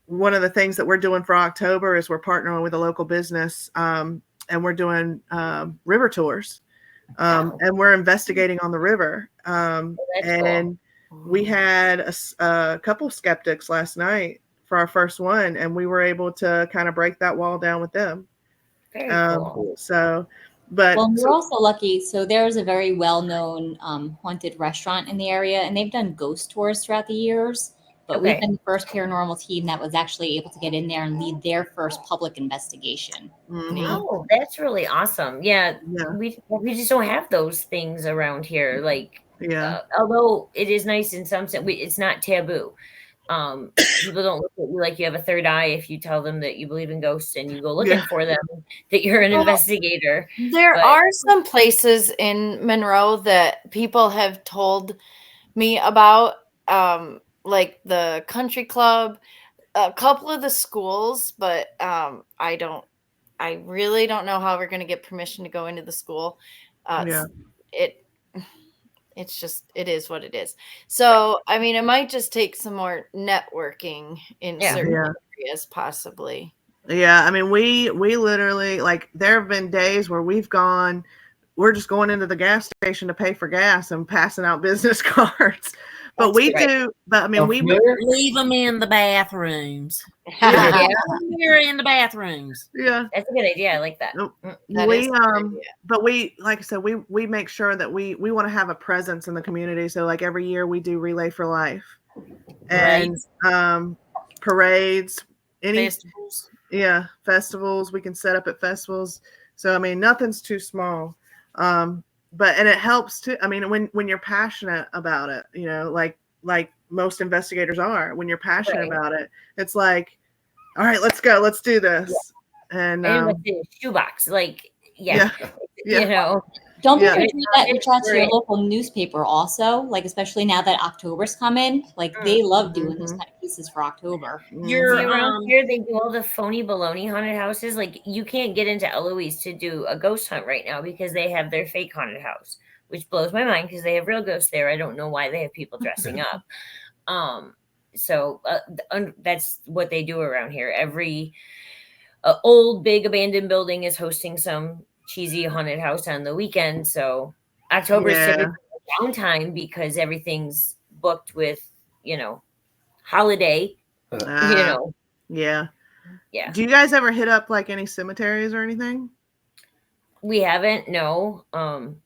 one of the things that we're doing for October is we're partnering with a local business, and we're doing river tours, and we're investigating on the river, and cool. we had a couple skeptics last night for our first one, and we were able to kind of break that wall down with them. Very cool. So, but we're also lucky. So there's a very well-known haunted restaurant in the area, and they've done ghost tours throughout the years. But we've been the first paranormal team that was actually able to get in there and lead their first public investigation. Mm-hmm. Oh, that's really awesome. Yeah. We just don't have those things around here. Like, although it is nice in some sense, it's not taboo. People don't look at you like you have a third eye if you tell them that you believe in ghosts and you go looking for them, that you're an investigator. There are some places in Monroe that people have told me about, like the country club, a couple of the schools, but I really don't know how we're going to get permission to go into the school. It is what it is. So, I mean, it might just take some more networking in certain areas, possibly. Yeah, I mean, we literally, like, there have been days where we're just going into the gas station to pay for gas and passing out business cards. But I mean, we leave them in the bathrooms. We're in the bathrooms. Yeah, that's a good idea. I like that. But like I said, we make sure that we want to have a presence in the community. So like every year we do Relay for Life, and parades, festivals. Yeah, festivals. We can set up at festivals. So I mean, nothing's too small. And it helps too. I mean, when you're passionate about it, you know, like most investigators are, when you're passionate about it, it's like, all right, let's go, let's do this. And the shoebox, like, you know, don't be afraid to reach out to your local newspaper also, like, especially now that October's coming, like they love doing those kind of pieces for October. Around here they do all the phony baloney haunted houses. Like, you can't get into Eloise to do a ghost hunt right now because they have their fake haunted house, which blows my mind because they have real ghosts there. I don't know why they have people dressing up. So that's what they do around here. Every old big abandoned building is hosting some cheesy haunted house on the weekend. So October is typically downtime because everything's booked with, you know, holiday, you know. Yeah. Do you guys ever hit up like any cemeteries or anything? We haven't. No.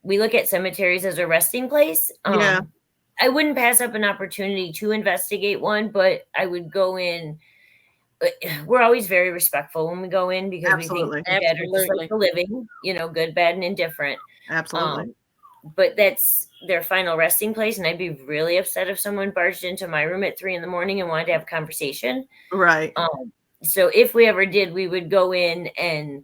We look at cemeteries as a resting place. I wouldn't pass up an opportunity to investigate one, but I would go in. We're always very respectful when we go in because we think the dead are just like the living, you know, good, bad, and indifferent. Absolutely. But that's their final resting place. And I'd be really upset if someone barged into my room at 3 a.m. and wanted to have a conversation. Right. So if we ever did, we would go in and,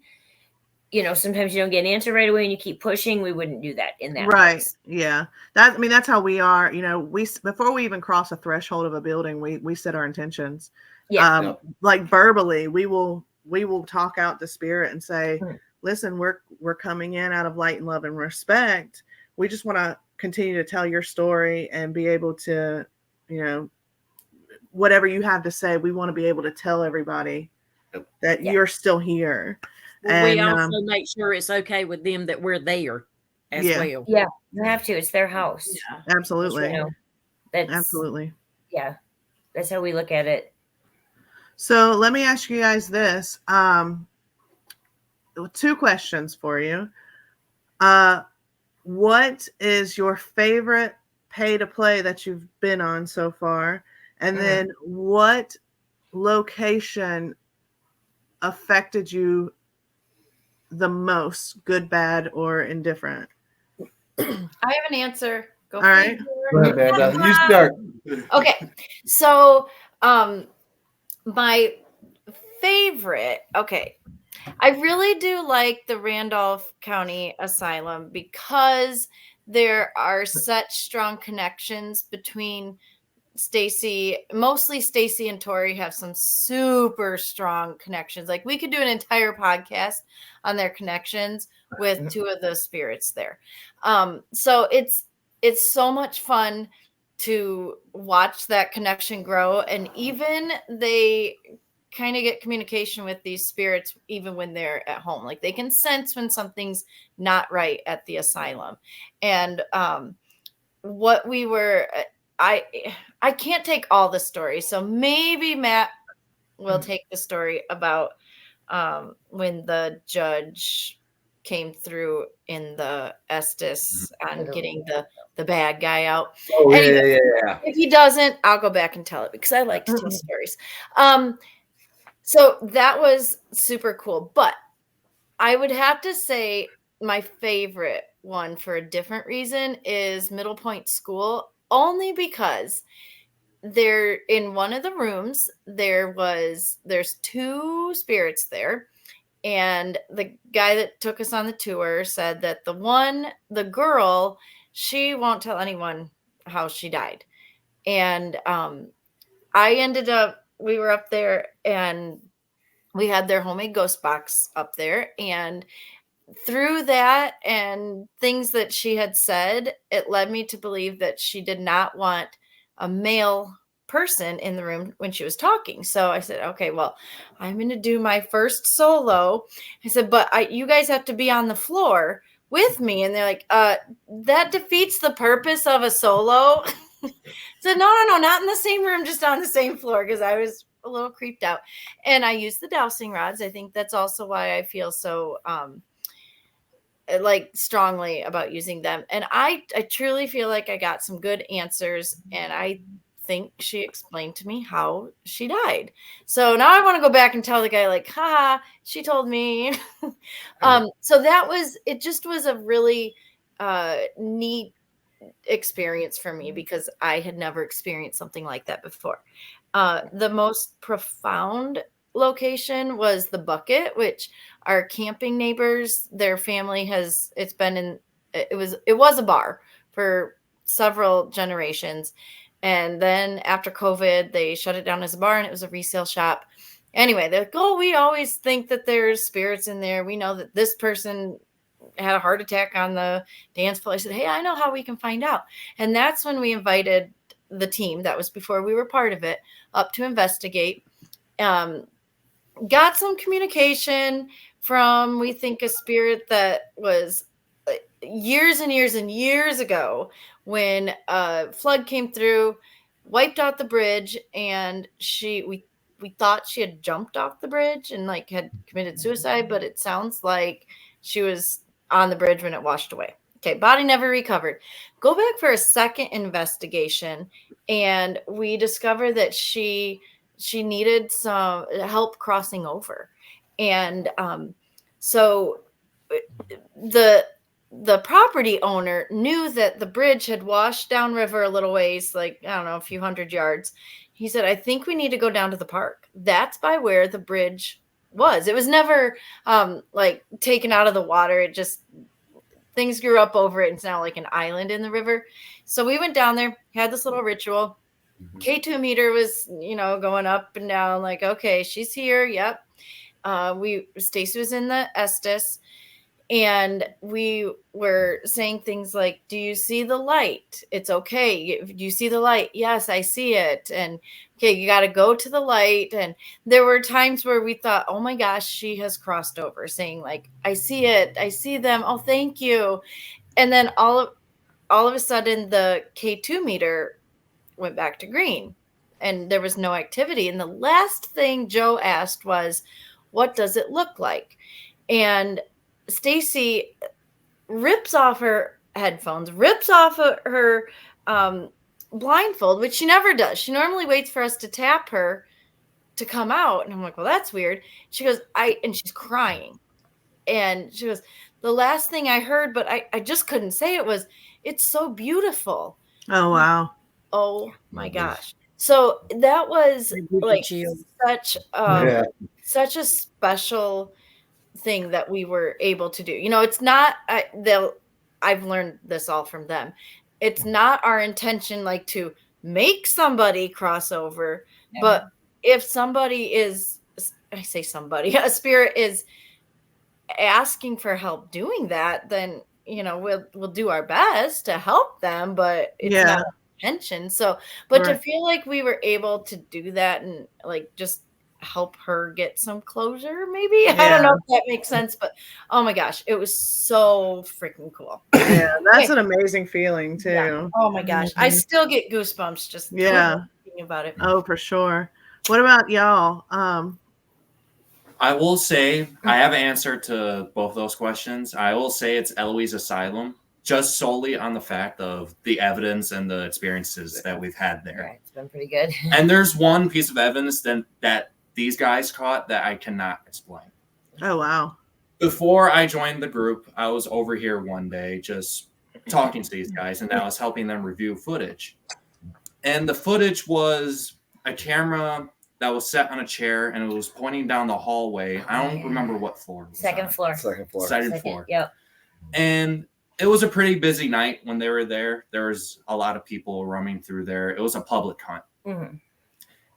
you know, sometimes you don't get an answer right away and you keep pushing. We wouldn't do that in that place. Yeah. That's how we are. You know, before we even cross a threshold of a building, we set our intentions. Like verbally, we will talk out to spirit and say, listen, we're coming in out of light and love and respect. We just want to continue to tell your story and be able to, you know, whatever you have to say, we want to be able to tell everybody that you're still here. Well, and we also make sure it's okay with them that we're there as well. Yeah, you have to. It's their house. Yeah, absolutely. You know, absolutely. Yeah, that's how we look at it. So let me ask you guys this. 2 questions for you. What is your favorite pay to play that you've been on so far? And then what location affected you the most, good, bad, or indifferent? I have an answer. Go All right. Go ahead, Amanda. You start. Okay. So, my favorite, okay. I really do like the Randolph County Asylum because there are such strong connections between Stacy. Mostly Stacy and Tori have some super strong connections. Like we could do an entire podcast on their connections with 2 of the spirits there. So it's so much fun to watch that connection grow, and even they kind of get communication with these spirits even when they're at home. Like they can sense when something's not right at the asylum. And what we were I can't take all the story, so maybe Matt will take the story about when the judge came through in the Estes on getting the bad guy out. Oh, Anyway, yeah. if he doesn't, I'll go back and tell it because I like to tell stories. So that was super cool. But I would have to say my favorite one for a different reason is Middle Point School, only because there in one of the rooms there's 2 spirits there. And the guy that took us on the tour said that the girl, she won't tell anyone how she died. And we were up there and we had their homemade ghost box up there. And through that and things that she had said, it led me to believe that she did not want a male person in the room when she was talking. So I said, okay, well, I'm going to do my first solo. I said, but you guys have to be on the floor with me. And they're like, that defeats the purpose of a solo. I said, no, not in the same room, just on the same floor, because I was a little creeped out. And I used the dowsing rods. I think that's also why I feel so like strongly about using them. And I truly feel like I got some good answers, and I think she explained to me how she died. So now I want to go back and tell the guy, like, haha, she told me. So it just was a really neat experience for me because I had never experienced something like that before. The most profound location was the Bucket, which our camping neighbors, their family it was a bar for several generations. And then after COVID, they shut it down as a bar and it was a resale shop. Anyway, they're like, oh, we always think that there's spirits in there. We know that this person had a heart attack on the dance floor. I said, hey, I know how we can find out. And that's when we invited the team, that was before we were part of it, up to investigate. Got some communication from, we think, a spirit that was years and years and years ago when a flood came through, wiped out the bridge, and we thought she had jumped off the bridge and like had committed suicide, but it sounds like she was on the bridge when it washed away. Okay, body never recovered. Go back for a second investigation, and we discovered that she needed some help crossing over. And so the property owner knew that the bridge had washed downriver a little ways, like, I don't know, a few hundred yards. He said, I think we need to go down to the park. That's by where the bridge was. It was never like taken out of the water. It just, things grew up over it. And it's now like an island in the river. So we went down there, had this little ritual. K2 meter was, going up and down, like, okay, she's here. Yep. Stacy was in the Estes, and we were saying things like, do you see the light? It's okay. Do you see the light? Yes, I see it. And okay, you got to go to the light. And there were times where we thought, oh my gosh, she has crossed over, saying like, I see it. I see them. Oh, thank you. And then all of a sudden the K2 meter went back to green. and there was no activity. And the last thing Joe asked was, what does it look like? And Stacy rips off her headphones, rips off her blindfold, which she never does. She normally waits for us to tap her to come out. And I'm like, well, that's weird. She goes, and she's crying. And she goes, the last thing I heard, but I just couldn't say it, was, it's so beautiful. Oh, wow. Oh my gosh. So that was like such a special thing that we were able to do. You know, it's not, I've learned this all from them. It's not our intention like to make somebody cross over, but if somebody is, I say somebody, a spirit is asking for help doing that, then, you know, we'll do our best to help them, but it's not our intention. So, but to feel like we were able to do that and like just help her get some closure, maybe. I don't know if that makes sense, but oh my gosh, it was so freaking cool. Yeah, that's an amazing feeling too. Yeah. Oh my gosh, I still get goosebumps just thinking about it. Oh, for sure. What about y'all? I will say I have an answer to both those questions. I will say it's Eloise Asylum, just solely on the fact of the evidence and the experiences that we've had there. Right, it's been pretty good. And there's one piece of evidence that these guys caught that I cannot explain. Oh, wow. Before I joined the group, I was over here one day just talking to these guys, and I was helping them review footage. And the footage was a camera that was set on a chair, and it was pointing down the hallway. I don't remember what floor. Second floor. Second floor. Yep. And it was a pretty busy night when they were there. There was a lot of people roaming through there. It was a public hunt. Mm-hmm.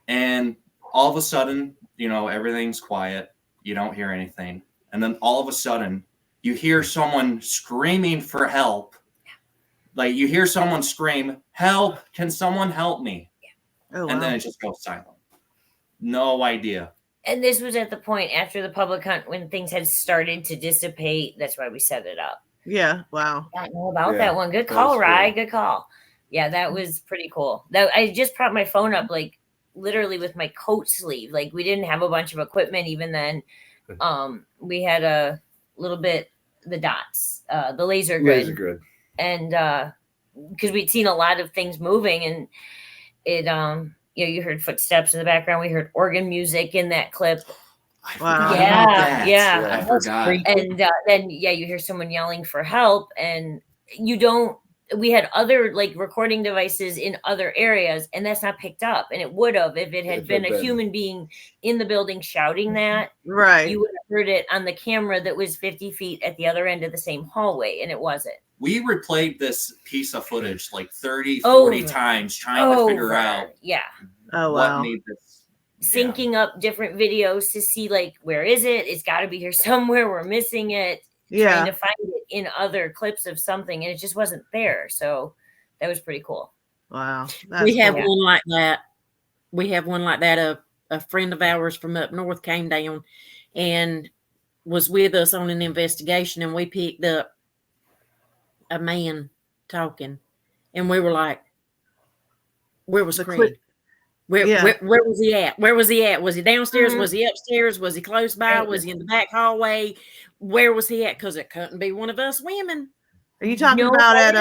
And all of a sudden, you know, everything's quiet. You don't hear anything. And then all of a sudden, you hear someone screaming for help. Like you hear someone scream, "Help! Can someone help me?" Oh, wow. And then it just goes silent. No idea. And this was at the point after the public hunt when things had started to dissipate. That's why we set it up. Yeah. Wow. I know about that one. Good call, Rye. Good call. Yeah, that was pretty cool. That I just propped my phone up like literally with my coat sleeve. Like we didn't have a bunch of equipment even then. We had a little bit the dots, the laser grid. And because we'd seen a lot of things moving, and it you heard footsteps in the background. We heard organ music in that clip. Wow. Yeah. I forgot. And then you hear someone yelling for help, and we had other like recording devices in other areas, and that's not picked up. And it would have if it had been a human being in the building shouting that. Right. You would have heard it on the camera that was 50 feet at the other end of the same hallway, and it wasn't. We replayed this piece of footage like 30, 40 times trying to figure out what made this. Syncing up different videos to see like, where is it? It's got to be here somewhere. We're missing it. Trying to find it in other clips of something, and it just wasn't there. So that was pretty cool. Wow. We have one like that. We have one like that. A friend of ours from up north came down and was with us on an investigation, and we picked up a man talking, and we were like, where was Creed? Where was he at? Where was he at? Was he downstairs? Mm-hmm. Was he upstairs? Was he close by? Was he in the back hallway? Where was he at? Because it couldn't be one of us women. Are you talking about at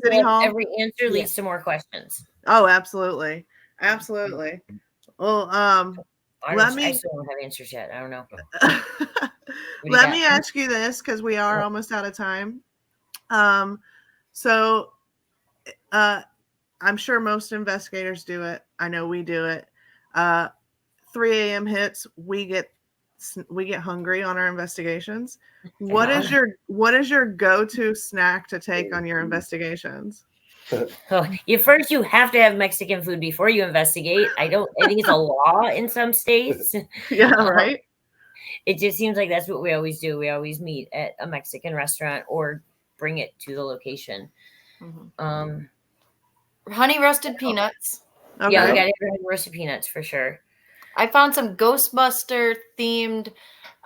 City Hall? Every answer leads to more questions. Oh, absolutely. Well, I still don't have answers yet. I don't know. Let me ask you this, because we are almost out of time. So I'm sure most investigators do it. I know we do it. 3 a.m. hits, we get hungry on our investigations. What is your go-to snack to take on your investigations? First you have to have Mexican food before you investigate. I think it's a law in some states. Yeah, right. It just seems like that's what we always do. We always meet at a Mexican restaurant or bring it to the location. Mm-hmm. Honey roasted peanuts. Okay. Yeah, we got honey roasted peanuts for sure. I found some Ghostbuster themed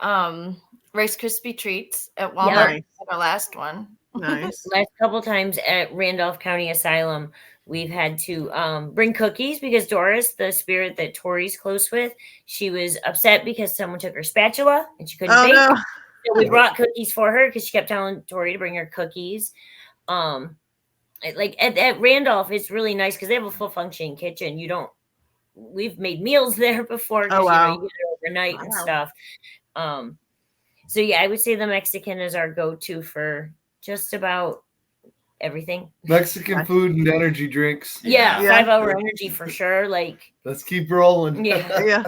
Rice Krispie treats at Walmart. Our last one. Nice. Last couple times at Randolph County Asylum, We've had to bring cookies because Doris, the spirit that Tori's close with, she was upset because someone took her spatula and she couldn't bake. No. So we brought cookies for her because she kept telling Tori to bring her cookies. Like at Randolph, it's really nice because they have a full functioning kitchen. We've made meals there before because wow. you get it overnight and stuff. So yeah, I would say the Mexican is our go-to for just about everything. Mexican food and energy drinks. Yeah. 5 Hour Energy for sure. Like, let's keep rolling. Yeah.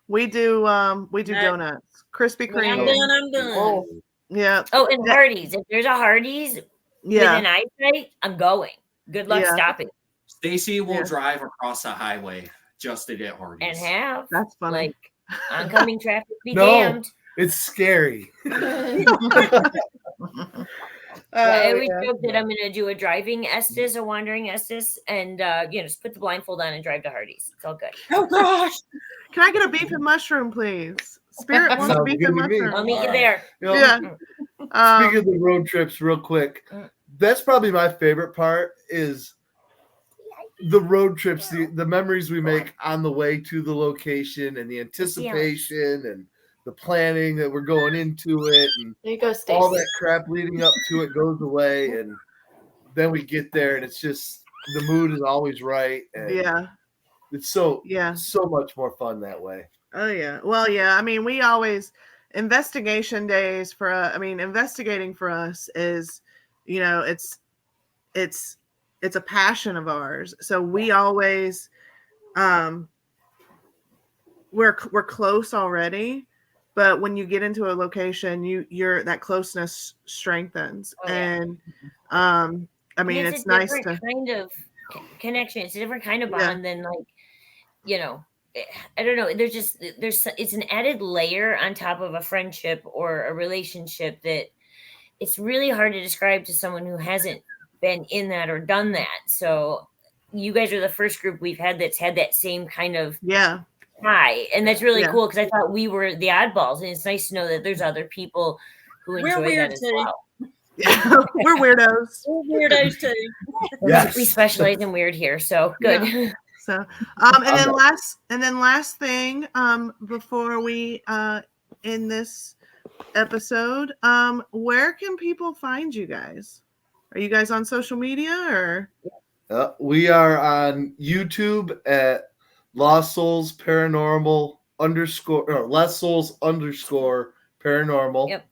We do donuts, Krispy Kreme. I'm done. Oh, yeah. Oh, and Hardee's. If there's a Hardee's within eyesight, I'm going. Good luck stopping. Stacy will drive across the highway just to get Hardee's. And that's funny. Like, oncoming traffic be damned. It's scary. I always joke that I'm going to do a driving Estes, a wandering Estes, and just put the blindfold on and drive to Hardee's. It's all good. Oh gosh! Can I get a beef and mushroom, please? Spirit wants a beef and mushroom. I'll meet you there. Speaking of the road trips, real quick, that's probably my favorite part is the road trips, the memories we make on the way to the location, and the anticipation and the planning that we're going into it, and there you go, Stacey. All that crap leading up to it goes away, and then we get there, and it's just the mood is always right, and it's so much more fun that way. Oh yeah, well yeah. I mean, we always investigation days for. Investigating for us is, it's a passion of ours. So we always, we're close already. But when you get into a location, your that closeness strengthens, and it's nice to kind of connection. It's a different kind of bond than I don't know. It's an added layer on top of a friendship or a relationship that it's really hard to describe to someone who hasn't been in that or done that. So you guys are the first group we've had that's had that same kind of high, and that's really cool because I thought we were the oddballs, and it's nice to know that there's other people who enjoy that as well. We're weirdos. We're weirdos too. Yes. We specialize in weird here, so good. Yeah. So, and then last thing, before we end this episode, where can people find you guys? Are you guys on social media or? We are on YouTube at LostSoulsParanormal _Paranormal. Yep.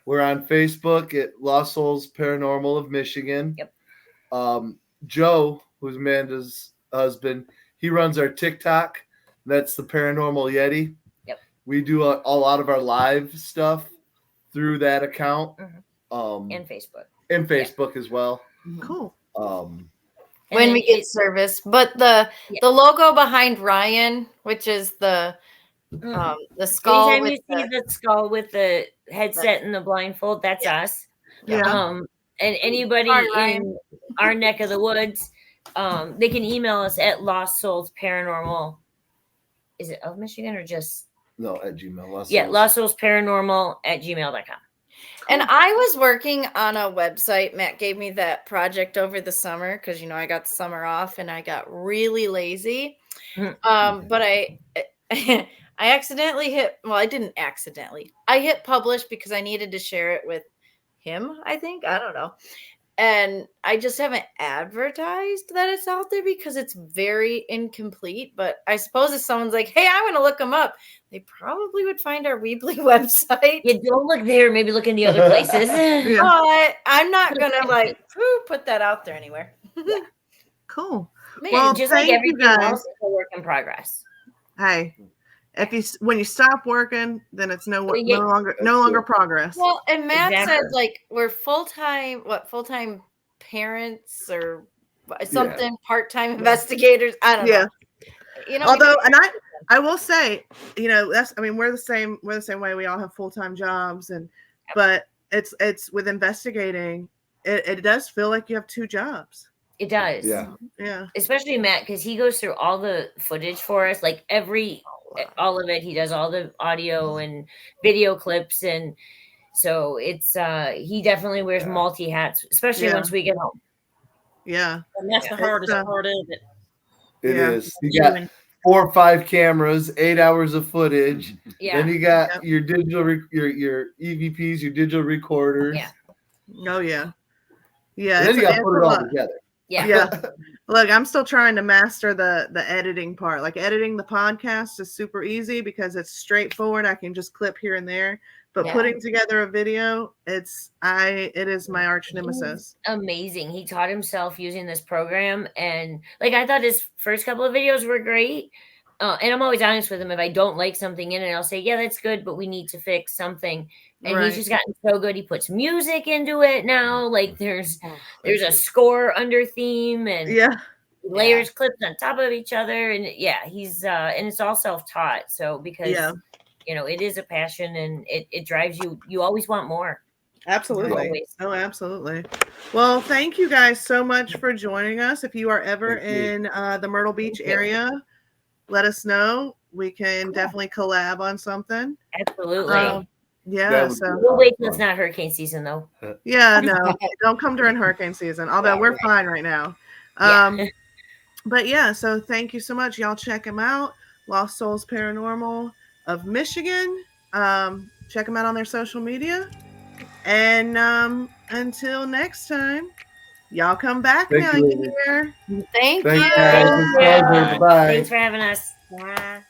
We're on Facebook at Lost Souls Paranormal of Michigan. Yep. Joe, who's Amanda's husband, he runs our TikTok. That's the Paranormal Yeti. Yep. We do a lot of our live stuff through that account. And Facebook. And Facebook as well. Cool. When we get service, but the logo behind Ryan, which is the skull. Anytime you see the skull with the headset and the blindfold, that's us. Yeah. And anybody in our neck of the woods, they can email us at LostSoulsParanormal. Is it of Michigan or just? No, at Gmail. LostSoulsParanormal@gmail.com. And I was working on a website. Matt gave me that project over the summer because I got the summer off and I got really lazy. But I accidentally hit. Well, I didn't accidentally. I hit publish because I needed to share it with him. I think I don't know. And I just haven't advertised that it's out there because it's very incomplete. But I suppose if someone's like, hey, I want to look them up, they probably would find our Weebly website. Yeah, don't look there. Maybe look in the other places. But I'm not going to put that out there anywhere. Cool. Man, well, just like everything else, it's a work in progress. Hey, when you stop working, then it's no longer progress. Well, and Matt said we're full-time parents or something, part-time investigators. I don't know. Although, and I will say, we're the same way. We all have full-time jobs, but it's with investigating, it does feel like you have two jobs. It does. Yeah. Especially Matt, because he goes through all the footage for us, all of it. He does all the audio and video clips, and so it's he definitely wears multi hats, especially once we get home. Yeah. And that's the It's, hardest part of it. It Yeah. is. You got 4 or 5 cameras, 8 hours of footage. Yeah. Then you got your digital, your EVPs, your digital recorders. Yeah. Oh yeah. Yeah. And then you got to put it all lot. together. Yeah. Yeah. Look, I'm still trying to master the editing part. Like editing the podcast is super easy because it's straightforward. I can just clip here and there. But Yeah. putting together a video, it is my arch nemesis. He's amazing. He taught himself using this program, and like I thought his first couple of videos were great. And I'm always honest with him. If I don't like something in it, I'll say, yeah, that's good, but we need to fix something. And Right. he's just gotten so good. He puts music into it now. Like there's a score under theme, and Yeah. layers clips on top of each other. And he's and it's all self-taught. So because it is a passion, and it drives you. You always want more. Absolutely. Always. Oh, absolutely. Well, thank you guys so much for joining us. If you are ever in the Myrtle Beach area, let us know. We can definitely collab on something. Absolutely. So we'll wait till it's not hurricane season, though. Yeah, no, don't come during hurricane season. Although we're fine right now. But yeah, so thank you so much. Y'all check them out. Lost Souls Paranormal of Michigan. Check them out on their social media. And until next time, y'all come back now. Thank you. Thanks, guys. Bye. Thanks for having us. Bye.